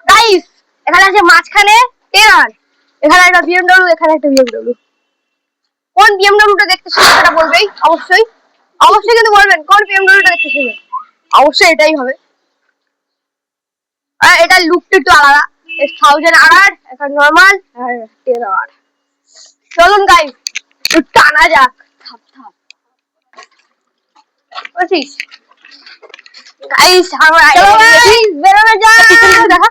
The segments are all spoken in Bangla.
গাইস এখানে আছে মাঝখানে টেরার, এখানে একটা বিএমডব্লিউ, এখানে একটা বিএমডব্লিউ। কোন বিএমডব্লিউটা দেখতে সুন্দর সেটা বলবেই অবশ্যই, অবশ্যই কিন্তু বলবেন কোন বিএমডব্লিউটা দেখতে সুন্দর। অবশ্যই এটাই হবে। আর এটা লুকটা একটু আলাদা, 1000 একটা নরমাল আর 10 চলুন গাইস একটু টানা যাক। থাপ থাপ বুঝছিস গাইস, আমরা বেরোনো যাক। দেখা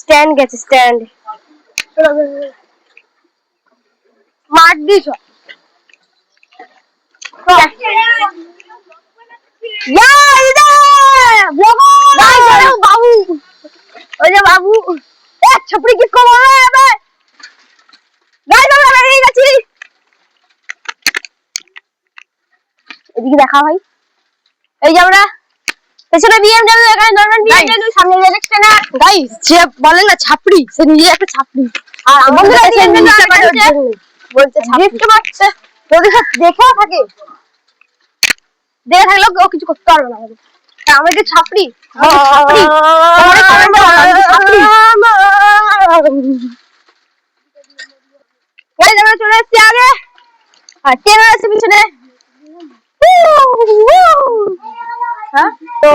স্ট্যান্ড গেছে, স্ট্যান্ড মার দিছ বাবু, ওই যে বাবু ছাপড়ি কি খবর গেছি। এদিকে দেখা ভাই, এই যে আমরা পেছনে বিএমডব্লিউ, এখানে নরমাল বিএমডব্লিউ, সামনে ইলেকট্রিক। গাইস যে বলে না ছাপড়ি, সে নিজে একটা ছাপড়ি। আর আমাদের বিএমডব্লিউ বলতে ছাপড়ি মারছে, যদি সব দেখেও থাকে, দেখে থাকলেও কেউ কিছু করতে পারবে না আমাদের। আমরা কি ছাপড়ি? ছাপড়ি গাইস, আমরা চলে এসেছি আগে, আর ট্রেনার আছে পিছনে। হ্যাঁ তো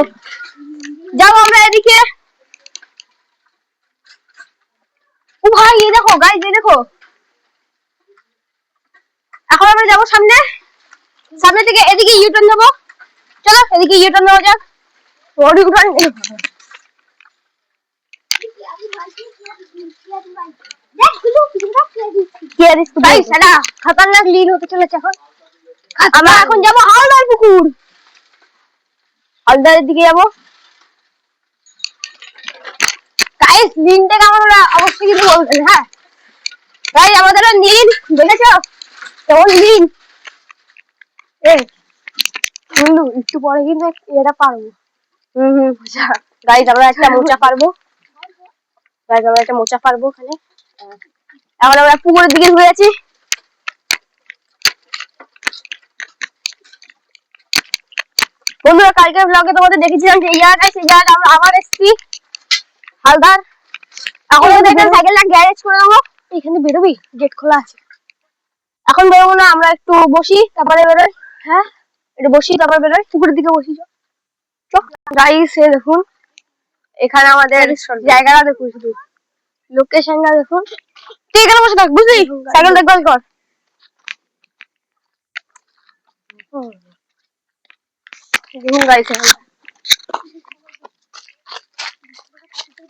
যাবো আমরা এদিকে। ও ভাই এই দেখো গাইস, এই দেখো এখন আমরা যাবো সামনে, সামনে থেকে এদিকে ইউটার্ন দেবো। চলো এদিকে ইউটার্ন দেওয়া যাক। রোড ইউটার্ন খতরনাক লিন হতে চলেছে এখন। আমরা এখন যাবো হালদার পুকুর, হালদারের দিকে যাবো। গাইস লিনটা কেমন ওরা অবশ্যই কিন্তু বলবেন। হ্যাঁ গাইস আমাদের লিন দেখেছো কেমন লিন। একটু পরে কিন্তু এটা পারবো। গাইস আমরা একটা মোচা পারবো, গাইস আমরা একটা মোচা পারবো এখানে। এখন আমরা পুকুরের দিকে ঘুরে আছি। বন্ধুরা কালকের ব্লগে তোমাদের দেখেছিলাম যে এই জায়গাটায়, সেই জায়গাটা আমরা আবার এসেছি হালদার। এখন দেখেন সাইকেলটা গ্যারেজ করে দেবো। এখানে বেরোবি, গেট খোলা আছে। এখন বেরোবো না, আমরা একটু বসি তারপরে বেরোই। হ্যাঁ একটু বসি তারপরে বেরোই, পুকুরের দিকে বসি। গাইস দেখুন এখানে আমাদের জায়গাটা দেখুন, শুধু লোকেশনটা দেখুন। তুই এখানে বসে থাক বুঝলি, সাইকেল দেখভাল কর। দেখুন গাইস,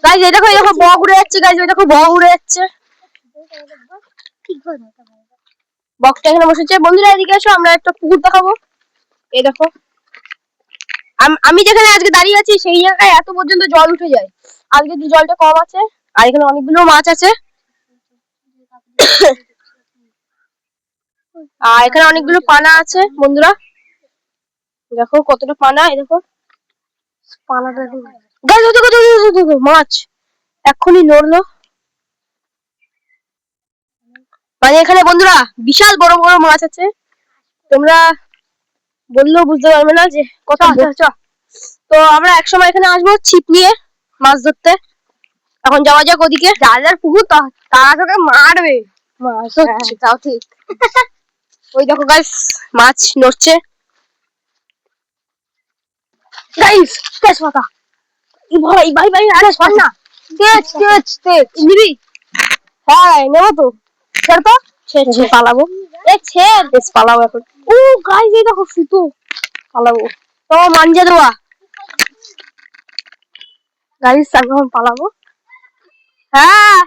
গাইস এই দেখো, এই দেখো বক উড়ে যাচ্ছে। গাইস এই দেখো বক উড়ে যাচ্ছে, বকটা এখানে বসেছে। বন্ধুরা এদিকে এসো, আমরা একটা পুকুর দেখাবো। এই দেখো আমি যেখানে আজকে দাঁড়িয়ে আছি সেই জায়গায় এত পর্যন্ত জল উঠে যায়। আজকে একটু জলটা কম আছে, আর এখানে অনেকগুলো মাছ আছে। আর এখানে অনেকগুলো পানা আছে বন্ধুরা, দেখো কতটা পানা। এই দেখো পানাটা দেখো মাছ এক্ষুনি নড়লো। মানে এখানে বন্ধুরা বিশাল বড় বড় মাছ আছে, তোমরা বললেও বুঝতে পারবে না যে কত। তো আমরা একসময় এখানে আসবো ছিপ নিয়ে মাছ ধরতে। এখন যাওয়া যাক ওদিকে, যার পুকুর তারা তোকে মারবে। তাও ঠিক। ওই দেখো গাইস মাছ নড়ছে। গাইস তেজপাতা, ভাই ভাই ভাই আরে শোন না, তেজ তেজ তেজ নিবি? হ্যাঁ নেবো তো, ছেড় তো, ছেড়ে পালাবো। ছেড় বেশ পালাবো এখন। ও গাইস এই দেখো সুতো, পালাবো তো মাঞ্জা দেওয়া। গাইস এখন পালাবো। হ্যাঁ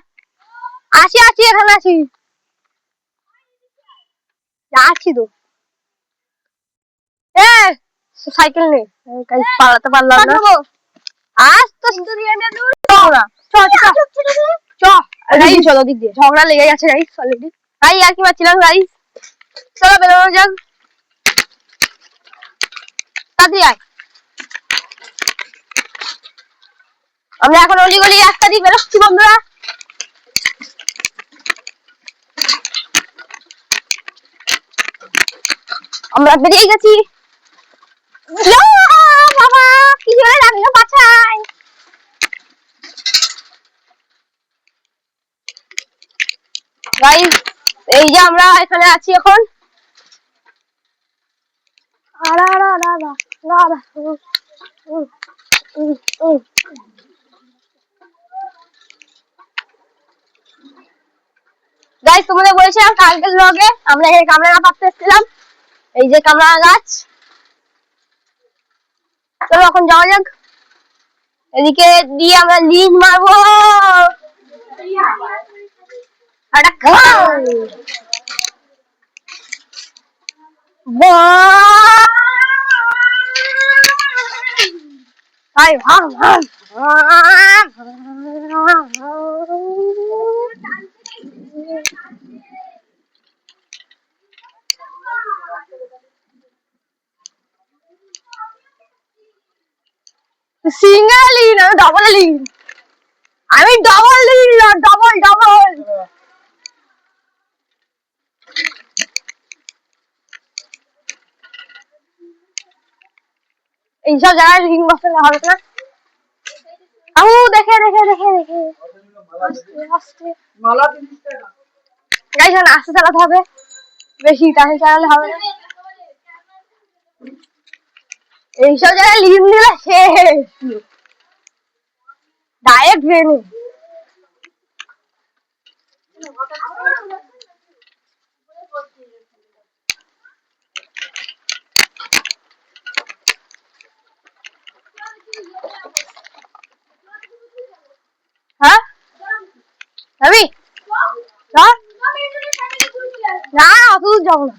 আসি আসি, এখানে আসি, যাচ্ছি তো। সাইকেল নে, গাইস পালাতে পারলাম না। আজ তো চলো দিক দিয়ে ঝগড়া লেগে গেছে গাইস অলরেডি। ভাই আর কি পাচ্ছিলাম গাইস, চলো বেরোনো যাক তাড়াতাড়ি আয়। আমরা এখন অলিগলি রাস্তা দিয়ে বেরোচ্ছি বন্ধুরা। আমরা বেরিয়ে গেছি। বাবা কি জোরে লাগলো পাছায়। গাইস এই যে আমরা এখানে আছি এখন। গাইস তোমাদের বলেছিলাম কালকের ব্লগে আমরা এই কামরাঙা পাততে এসেছিলাম। এই যে কামরাঙা গাছ। চলো এখন যাওয়া যাক। এদিকে দিয়ে আমরা লিজ মারবো। সিঙ্গেল লিন আমি ডবল লিন। আমি ডবল লিন না ডবল ডবল। এইসব জায়গায় লিং বসালে হবে না। আমু দেখে দেখে দেখে দেখে আস্তে আস্তে মালা 30 টাকা। গাইস আস্তে চালাতে হবে, বেশি টানে চালালে হবে না। এইসব জায়গায় লিন দিলে শেষ ডাইরেক্ট ট্রেনে। হ্যাঁ যাবি না অত দূর যাবো না।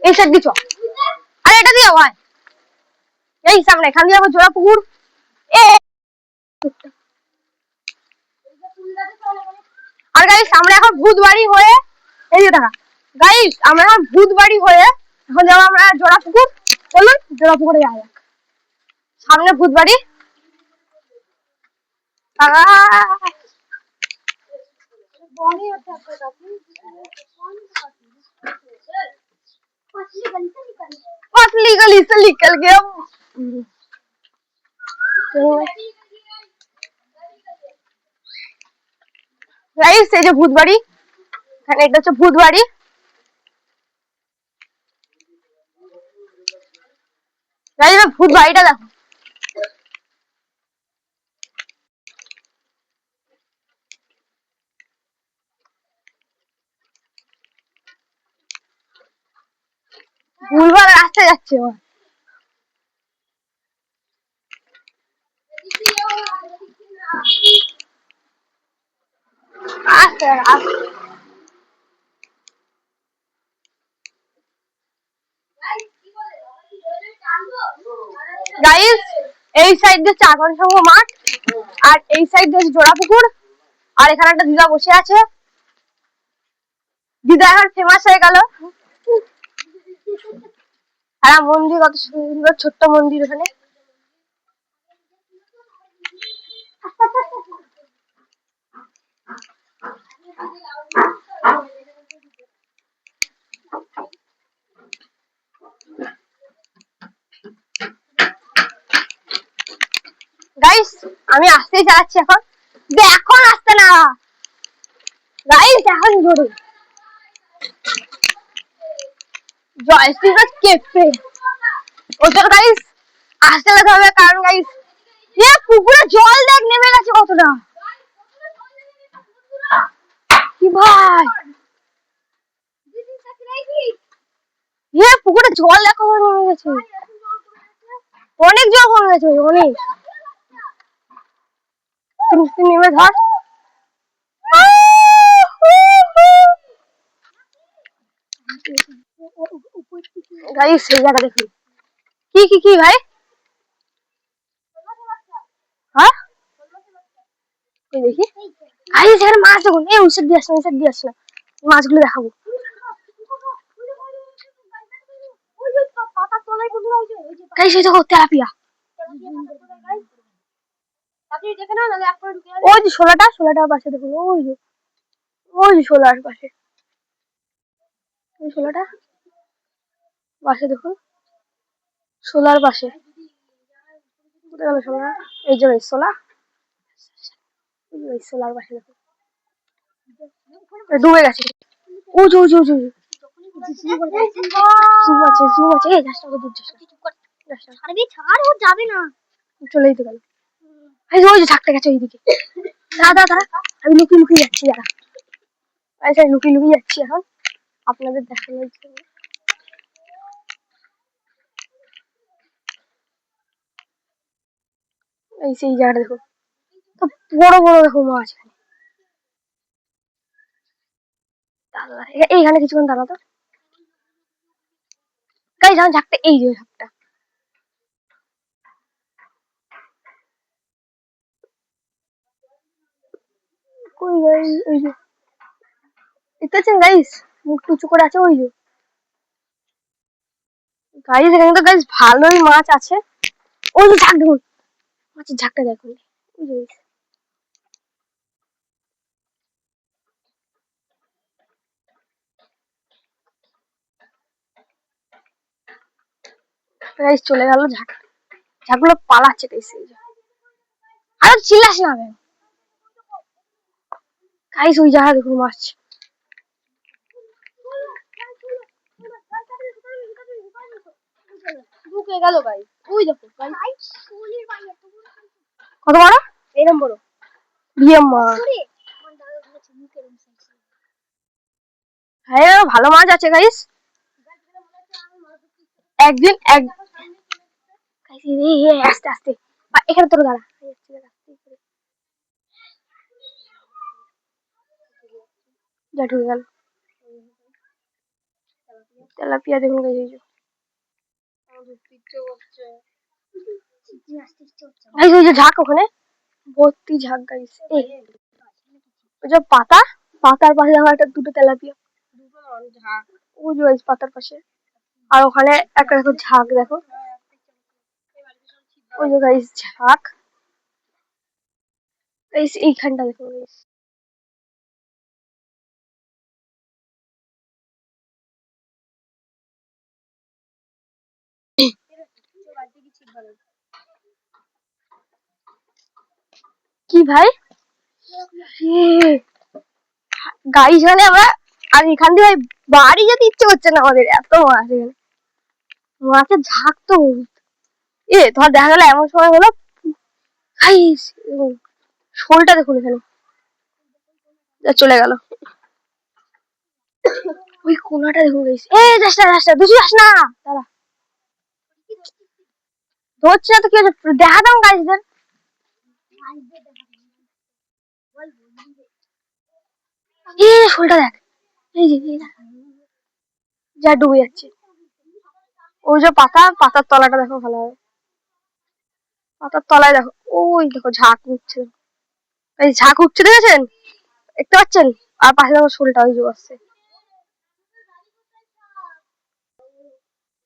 এই সাইড দিছ আরে এটা দিয়ে ভাই এই সামনে এখান দিয়ে আবার জোড়া পুকুর। আর গাইস আমরা এখন ভূতবাড়ি হয়ে এই যে দেখা গাইস আমরা এখন ভূতবাড়ি হয়ে এখন যাবো আমরা জোড়া পুকুর। চলুন জোড়া পুকুরে যাওয়া যাক। সামনে ভূতবাড়ি। पतली गली से निकल गया। गाइस এই যে ভূতবাড়ি, এখানে এটা হচ্ছে ভূতবাড়ি। গাইস ভূতবাড়িটা দেখো। ভুলভাল রাস্তায় যাচ্ছে ও। আস্তে আস্তে গাইস এই সাইড দিয়ে চাকন সংঘ মাঠ আর এই সাইড দিয়ে জোড়া পুকুর। আর এখানে একটা দিদা বসে আছে। দিদা এখন ফেমাস হয়ে গেল। আর মন্দির কত সুন্দর ছোট্ট মন্দির ওখানে। গাইস আমি আস্তেই চালাচ্ছি এখন। এখন আসতে না গাইস এখন জোরে জয়স্টিক কেঁপে ওটা গাইস আসতে যেতে হবে কারণ গাইস পুকুরে জল দেখ নেমে গেছে কতটা। কি ভাই পুকুরে জল দেখো নেমে গেছে, অনেক জল কমে গেছে অনেক। তুমি নেমে ধর। গাইস সেই জায়গা দেখি কি কি কি ভাই। হ্যাঁ দেখি গাইস এখানে মাছ দেখুন। এই উইসেট দিয়ে আসলে মাছগুলো দেখাবো। গাইস এই দেখো তেলাপিয়া। ওই যে শোলাটার পাশে দেখুন, ওই যে শোলার পাশে, ওই শোলাটা পাশে দেখুন, শোলার পাশে কোথায় গেল শোলা? এই যে শোলা, শোলার পাশে দেখুন ডুবে গেছে। ওই যে জুম আছে এই গাছটা দূর যাবে না, চলেই তো গেল। ওই যে থাকতে গেছে ওইদিকে। দাদা আমি লুকিয়ে যাচ্ছি, লুকিয়ে যাচ্ছি এখন আপনাদের দেখানোর জন্য। এই সেই জায়গাটা দেখো, বড় দেখো মাছ। এইখানে কিছুক্ষণ দাঁড়াতো গাইস, যখন ঝাঁকটা এই যে ঝাঁকটা, কই গাইস ওই যে দেখতেছেন গাইস, মুখ উঁচু করে আছে ওই যে গাইস। এখানে তো গাইস ভালোই মাছ আছে। ওই যে ঝাঁক দেখুন, মাছের ঝাঁকটা দেখুন, ওই যে গাইস চলে গেল ঝাঁক, ঝাঁকগুলো পালাচ্ছে গাইস। এই যে আর চিল্লাস না গাইস, ওই জায়গা দেখুন মাছ। ঢুকে গেল গাইস, ওই দেখো কত বড়, এরকম বড় হ্যাঁ ভালো মাছ আছে গাইস। একদিন আস্তে আস্তে এখানে তোর দাঁড়া, যা ঢুকে গেল তেলাপিয়া দেখুন গাইস। এই যে ঝাঁক, ওখানে ভর্তি ঝাঁক গাইস। ওই যে পাতার পাশে দেখো একটা দুটো তেলাপিয়া, ওই যে পাতার পাশে। আর ওখানে একটা দেখো ঝাঁক, দেখো ওই যে গাইস ঝাঁক গাইস। এইখানটা দেখো গাইস, কি ভাই গাইস, মানে আমরা আর এখান দিয়ে বাড়ি যেতে ইচ্ছে করছে না আমাদের, এত মাছ এখানে। মাছের ঝাঁক তো তোমার দেখা গেল এমন সময় হলো গাইস, শোলটা দেখুন এখানে চলে গেল। ওই কোনাটা দেখুন গাইস, যাস না বুঝি যাস না, দাঁড়া ধরছে না তো কি হচ্ছে, দেখা দাও গাইসদের। শোলটা দেখ, এই যে যা ডুবে যাচ্ছে। ওই যে পাতার তলাটা দেখো ভালো হবে, পাতার তলায় দেখো, ওই দেখো ঝাঁক উঠছে, এই ঝাঁক উঠছে দেখেছেন, দেখতে পাচ্ছেন? আর পাশে দেখো শোলটা ওই যে আসছে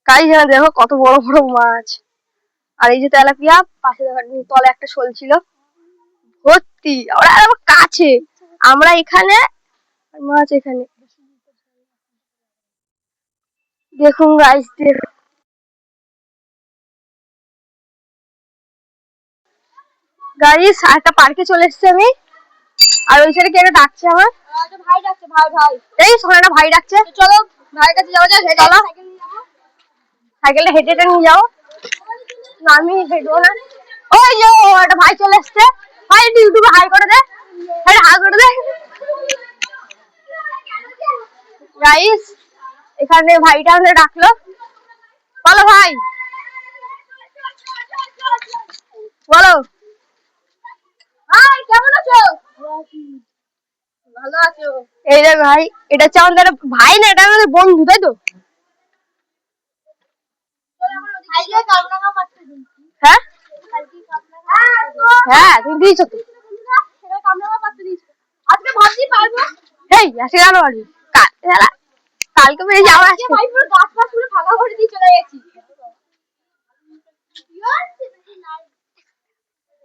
গাইস। দেখো কত বড় বড় মাছ। আর এই যে তেলাপিয়া, পাশে দেখো তলে একটা শোল ছিল ভর্তি, ওরা কাছে, আমরা এখানে মাছ এখানে দেখুন গাইস। গাইস একটা পার্কে চলে এসেছি আমি, আর ওই সাইডে কে ডাকছে আমার, ভাই ডাকছে, ভাই এই সোনাটা ভাই ডাকছে, চলো ভাইয়ের কাছে যাওয়া যাক। চলো সাইকেলটা হেঁটে নিয়ে যাও, আমি হেঁটবো না। ওই যে একটা ভাই চলে এসছে, ভাই ইউটিউবে হাই করে দে, হাই করে দে গাইস। এখানে ভাইটা আমাদের ডাকলো, বলো ভাই, বলো ভাই কেমন আছো? ভালো আছো? এই যে ভাই, এটা হচ্ছে আমাদের ভাই না, এটা আমাদের বন্ধু, তাই তো? হ্যাঁ হ্যাঁ তুমি দিয়েছো তো, আজকে ভাবছি পারবো, এই আজকে কেন পারবি, কালকে মেরে যাওয়া আছে। ভাই পুরো গাছ ফাছ পুরো ফাঁকা করে দিয়ে চলে গেছি।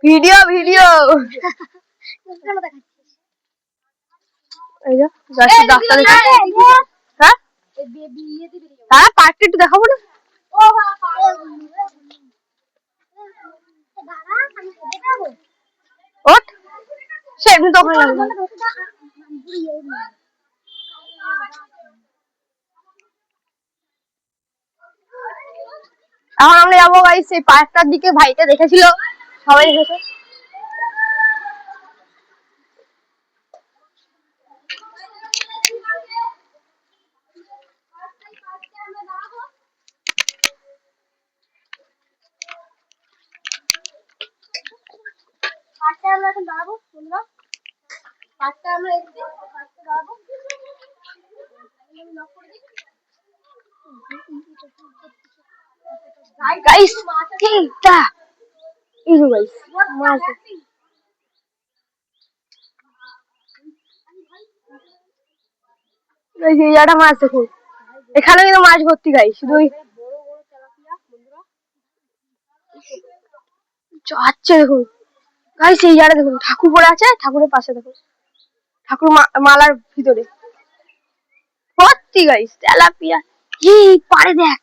ভিডিও ভিডিও এই যে যাচ্ছি ডাক্তার হ্যাঁ হ্যাঁ পার্কটা একটু দেখাবো না ওঠ সে এমনি তো ওখানে লাগবে এখন আমরা যাবো ভাই সেই পার্কটার দিকে ভাইটা দেখেছিল সবাই দেখেছে পার্কটা আমরা এখন দাঁড়াবো বন্ধুরা পার্কটা আমরা এসেছি পার্কটা দাঁড়াবো গাইস এইটা এই যে গাইস মাছ এই যে এটা মাছ দেখুন এখানে কিন্তু মাছ ভর্তি গাইস শুধু আচ্ছা দেখুন গাইস এই জায়গাটা দেখুন ঠাকুর পড়ে আছে ঠাকুরের পাশে দেখুন ঠাকুর মালার ভিতরে ভর্তি গাইস তেলাপিয়া এই পারে দেখ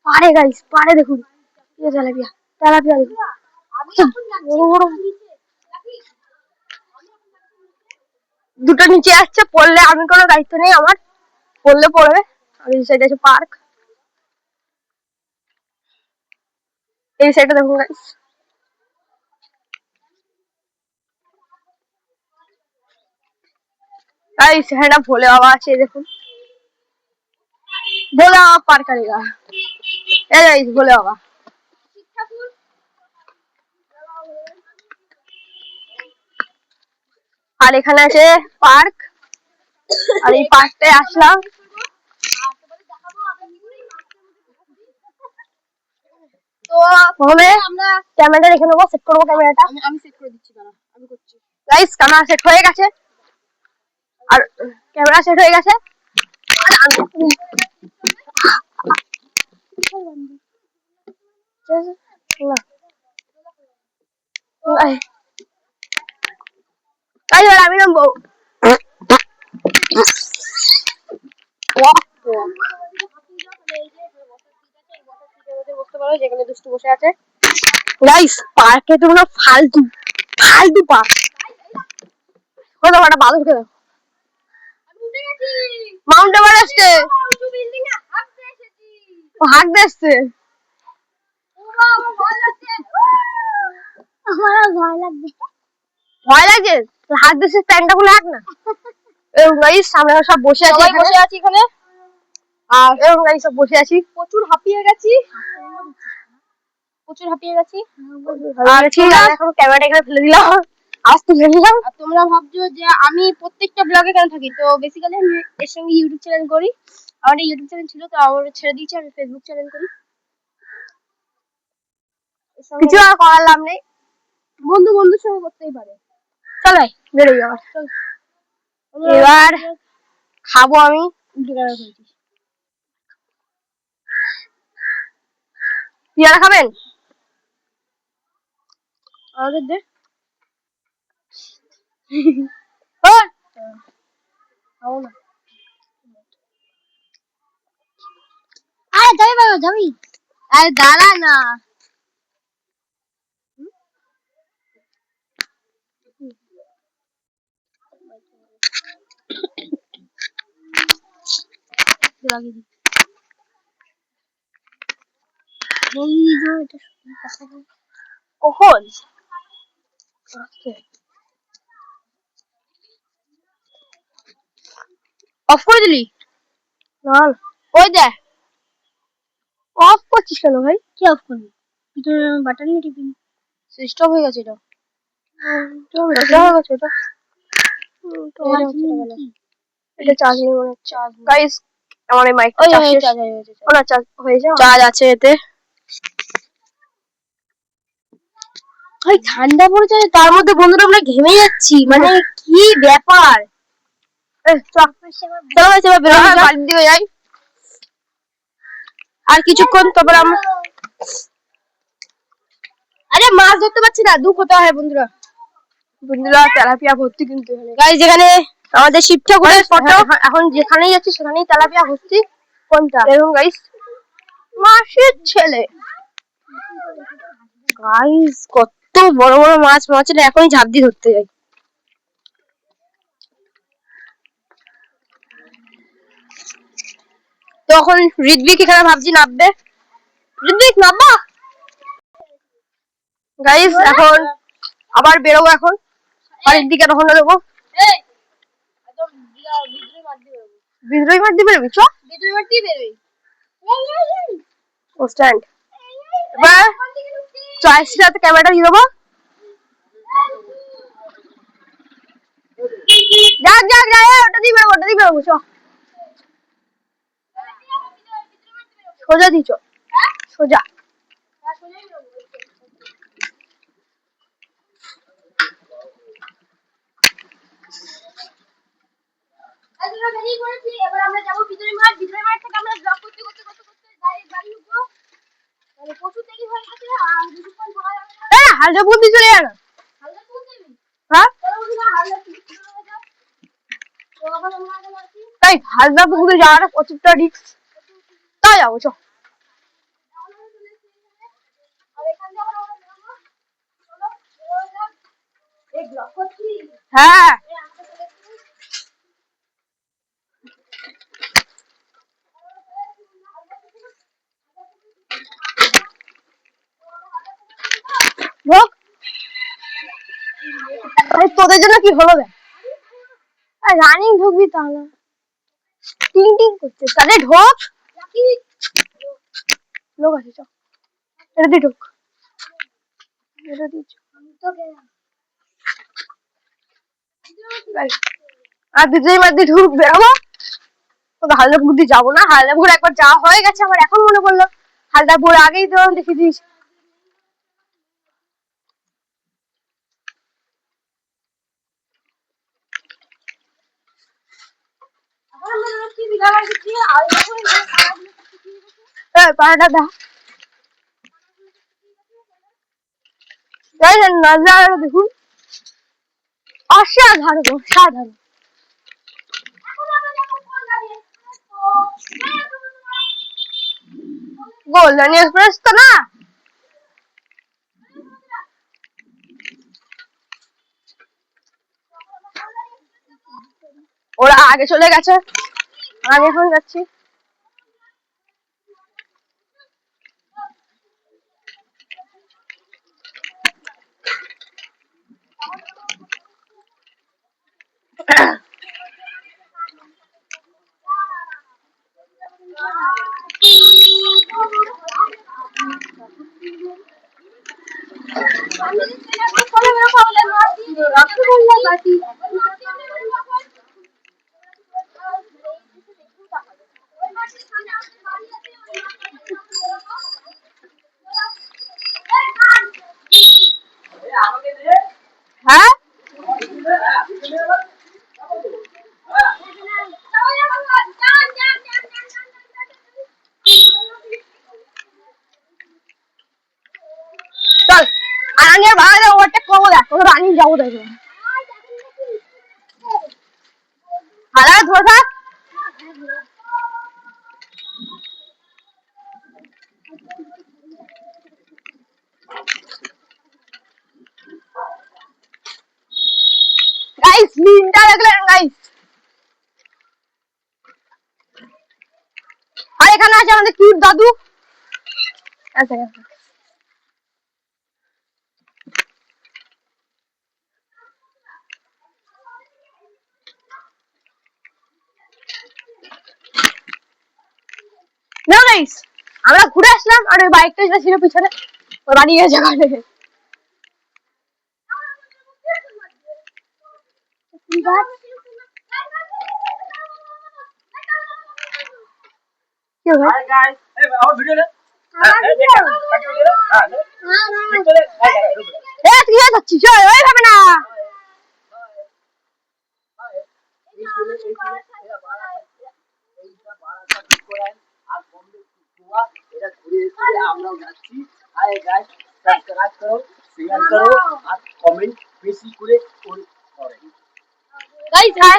পারে গাইস পারে দেখুন এই তেলাপিয়া তেলাপিয়া দেখুন বড় বড় দুটো নিচে আসছে পড়লে আমি কোনো দায়িত্ব নেই আমার পড়লে পড়বে আর এই সাইডে আছে পার্ক এই সাইডে দেখুন গাইস गाइस है ना भोले बाबा আছে দেখুন भोले बाबा पार करेगा ए गाइस भोले बाबा আর এখানে আছে পার্ক আর এই পার্কটায় আসলাম তো প্রথমে আমরা ক্যামেরাটা রেখে নেবো সেট করবো ক্যামেরাটা আমি সেট করে দিচ্ছি দাঁড়া আমি করছি গাইস ক্যামেরা সেট হয়ে গেছে আর ক্যামেরা সেট হয়ে গেছে আমি নামবো যেখানে দুষ্টু বসে আছে গাইস পার্কে তোমরা ফালতু ফালতু পার্ক ওটা একটা বাদুর খেয়ে মাউন্ট এভারেস্টে ও হাঁক দিচ্ছে ভয় লাগছে হাত দিচ্ছে প্যান্টটা খুলে হাঁক না এরকম গাইস আমরা সব বসে আছি এখানে আর এরকম গাইস সব বসে আছি প্রচুর হাঁপিয়ে গেছি আর ঠিক আছে এখন ক্যামেরাটা এখানে ফেলে দিলাম আজ তুলে নিলাম আর তোমরা ভাবছো যে আমি প্রত্যেকটা ব্লগে কেন থাকি তো বেসিক্যালি আমি এর সঙ্গে ইউটিউব চ্যানেল করি আমার ইউটিউব চ্যানেল ছিল তো আমার ছেড়ে দিয়েছি আমি ফেসবুক চ্যানেল করি কিছু আর করার লাভ নেই বন্ধুর সঙ্গে করতেই পারে চলো বেরো যাওয়ার এবার খাবো আমি পেয়ারা খাবেন আমাদের দে আরে যাবি বাবা যাবি আরে দাঁড়া না কখন অফ করে দিলি না ওই দেখ অফ করছিস কেন ভাই কি অফ করবি তুই বাটন নিয়ে টিপি সুইচ অফ হয়ে গেছে এটা এটা চার্জ নেই মনে হচ্ছে গাইস আমার এই মাইক চার্জ হয়ে যাবে চার্জ আছে এতে ভাই ঠান্ডা পড়েছে তার মধ্যে বন্ধুরা আমরা ঘেমে যাচ্ছি মানে কি ব্যাপার চলো বাড়ি দিয়ে যাই আর কিছুক্ষণ তারপর আমরা আরে মাছ ধরতে পারছি না, দুঃখ হতে হয় বন্ধুরা। বন্ধুরা তেলাপিয়া ভর্তি কিন্তু গাইস, যেখানে আমাদের শিব ঠাকুরের ফটো, এখন যেখানেই যাচ্ছি সেখানেই তেলাপিয়া ভর্তি। কোনটা দেখুন গাইস, মাছের ছেলে গাইস, কত বড় বড় মাছ, মাছ এখনই ঝাঁপ দিয়ে ধরতে যাই। তখন ঋদ্বিক এখানে ভাবছি নামবে, ঋদ্বিক নামবা। গাইস এখন আবার বেরোবো, এখন বাড়ির দিকে রওনা দেবো। বিদ্রোহী মাঠ দিয়ে বেরোবি? চ বিদ্রোহী মাঠ দিয়ে বেরোবি ও স্ট্যান্ড। এবার চয়েসের সাথে ক্যামেরাটা দিয়ে দেবো। যাক যাক যাক, ওটা দিয়ে বেরোবো, ওটা দিয়ে বেরোবো। চ সোজা দিছ, সোজা। এবার আমরা যাবো বিদ্রোহী মাঠ। বিদ্রোহী মাঠ থেকে আমরা ব্লগ করতে করতে করতে করতে বাড়ি উঠবো। মানে প্রচুর দেরি হয়ে গেছে, আর কিছুক্ষণ থাকা যাবে না। হালদা বুদ্ধি চলে গেল। হালদা বুদ্ধি হ্যাঁ, তাই হালদা পুকুরে যাওয়াটা প্রচুরটা রিস্ক, তাই যাবো। চ হ্যাঁ, তোদের জন্য কি হলো? রানিং ঢুকবি তাহলে, টিং টিং করছে তাহলে ঢোক। লোক আছে, চ এটা দিয়ে ঢোক, এটা দিয়ে আর বিজয়ী মাঠ দিয়ে ঢুক বেরোবো। হালদাপুর দিয়ে যাবো না, হালদাপুর একবার যাওয়া হয়ে গেছে, আমার এখন মনে পড়লো হালদাপুর আগেই তো দেখে দিয়েছি। পাড়াটা দা নজারা দেখুন, অসাধারণ অসাধারণ। গোল্ডেন এক্সপ্রেস তো না, ওরা আগে চলে গেছে, আমি এখন যাচ্ছি। হ্যাঁ, চল আগে ভালো ওভারটেক করবো, দেখ তোকে রানিং যাবো, দেখো হারা ধরে থাক। গাইস মিনটা দেখলেন গাইস, আর এখানে আছে আমাদের কিউট দাদু। আচ্ছা না গাইস, আমরা ঘুরে আসলাম, আর ওই বাইকটা যেটা ছিল পিছনে ওই বাড়ি গেছে ওখানে। কি হবে? হাই গাইস, আমার ভিডিও নে। তুই যাচ্ছিস ওই হবে না। আমরাও যাচ্ছি। হাই গাইস, সাবস্ক্রাইব করো, শেয়ার করো আর কমেন্ট বেশি করে করো। গাইস হাই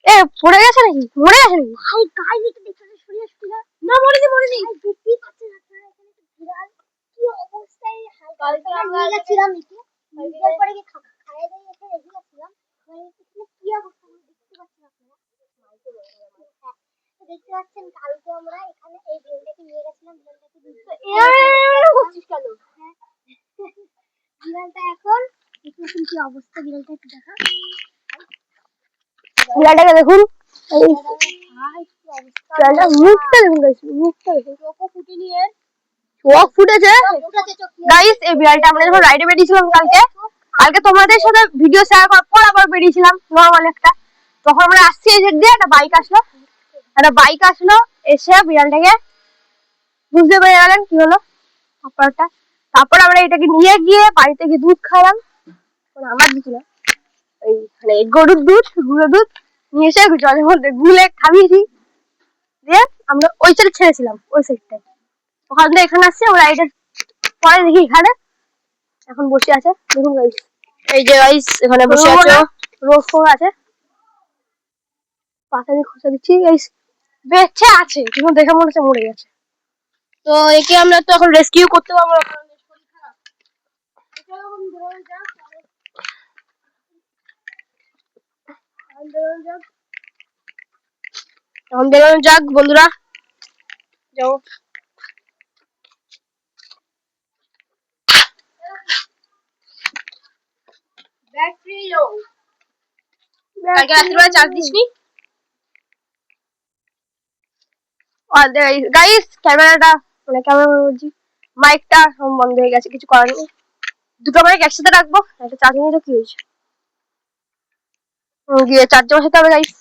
এ পড়ে গেছে নাকি মরে গেছে নাকি ভাই গাইস একটু দেখতে সরিয়ে আসছি না মরেনি দেখতেই পাচ্ছেন আপনারা এখানে তো বিড়াল কি অবস্থায় হালকা নিয়ে গেছিলাম নিচে নিচের পরে কি খাইয়ে দিয়ে এসে রেখে গেছিলাম মানে এখানে কি অবস্থা দেখতে পাচ্ছেন আপনারা দেখতে পাচ্ছেন কালকে আমরা এখানে এই বিড়ালটাকে নিয়ে গেছিলাম বিড়ালটাকে বলছিস কেন বিড়ালটা এখন দেখুন কি অবস্থা বিড়ালটা একটু দেখা বিড়ালটাকে দেখুন মুখটা দেখুন মুখটা দেখুন চোখ ফুটেছে গাইস এই বিড়ালটা আমরা যখন রাইডে বেরিয়েছিলাম কালকে তোমাদের সাথে ভিডিও শেয়ার করার পর আবার বেরিয়েছিলাম নরমাল একটা তখন আমরা আসছি এই দিয়ে একটা বাইক আসলো এসে বিড়ালটাকে বুঝতে পেরে গেলেন কি হলো তারপর আমরা এটাকে নিয়ে গিয়ে বাড়িতে গিয়ে দুধ খাওয়ালাম আমার দিচ্ছিল এই মানে গরুর দুধ গুঁড়ো দুধ নিয়ে এসে জলের মধ্যে গুলে খাইয়েছি দিয়ে আমরা ওই সাইডে ছেড়েছিলাম ওই সাইডটায় ওখান থেকে এখানে আসছি আমরা রাইডের পরে দেখি এখানে এখন বসে আছে দেখুন গাইস এই যে গাইস এখানে বসে আছে রোজ আছে পাতা দিয়ে খোঁচা দিচ্ছি গাইস বেঁচে আছে কিন্তু দেখে মনে হচ্ছে মরে গেছে তো একে আমরা তো এখন রেস্কিউ করতে পারবো না কারণ এর শরীর খারাপ এখন বেরোনো যাক বন্ধুরা যাও ব্যাটারি লো কালকে রাত্রিবেলা চার্জ দিসনি আর গাইস ক্যামেরাটা মানে ক্যামেরা বলছি মাইকটা বন্ধ হয়ে গেছে কিছু করার নেই দুটো মাইক একসাথে রাখবো একটা চার্জ নিয়ে কি হয়েছে গিয়ে চার্জ বসাতে হবে গাইস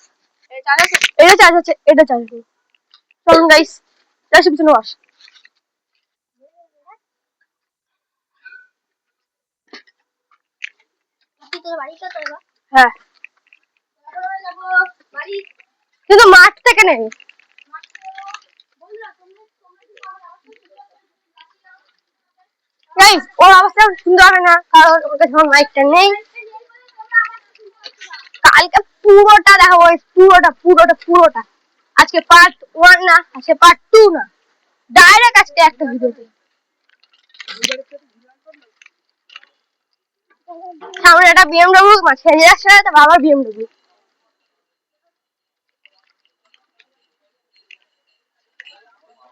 এটা চার্জ আছে এটা চার্জ আছে চলুন গাইস যাচ্ছি পিছনে বস হ্যাঁ কিন্তু মাঠ থেকে নেই গাইস ওর অবস্থা সুন্দর হবে না কারণ ওর কাছে মাইকটা নেই কালকে পুরোটা দেখাবো পুরোটা আজকে পার্ট 1 না আজকে পার্ট 2 না ডাইরেক্ট আজকে একটা ভিডিওতে সামনে একটা বিএমডব্লিউ মাঝে যাচ্ছে তো বাবার বিএমডব্লিউ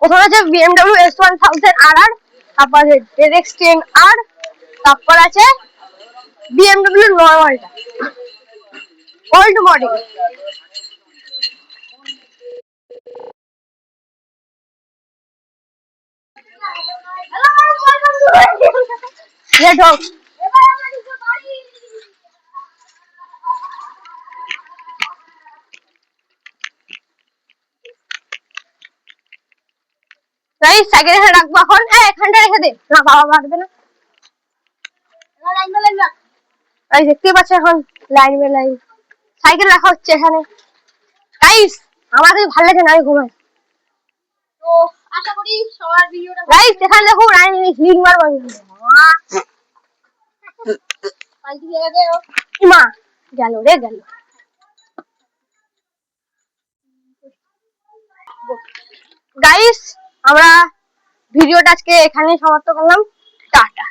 ওখানে আছে বিএমডব্লিউ S1000RR তারপর আছে ZX10R তারপর আছে বিএমডব্লিউ নরমালটা ওল্ড মডেল সাইকেল এখানে রাখবো এখন এখানটা রেখে দে না বাবা মারবে না এই দেখতে পাচ্ছ এখন লাইন সাইকেল রাখা হচ্ছে এখানে গাইস আমাদের ভালো লাগে না আমি ঘুমাই তো আশা করি সবার ভিডিওটা গাইস এখানে দেখো রাইনি হিট মারবো মা গেল গাইস আমরা ভিডিওটা আজকে এখানেই সমাপ্ত করলাম টাটা।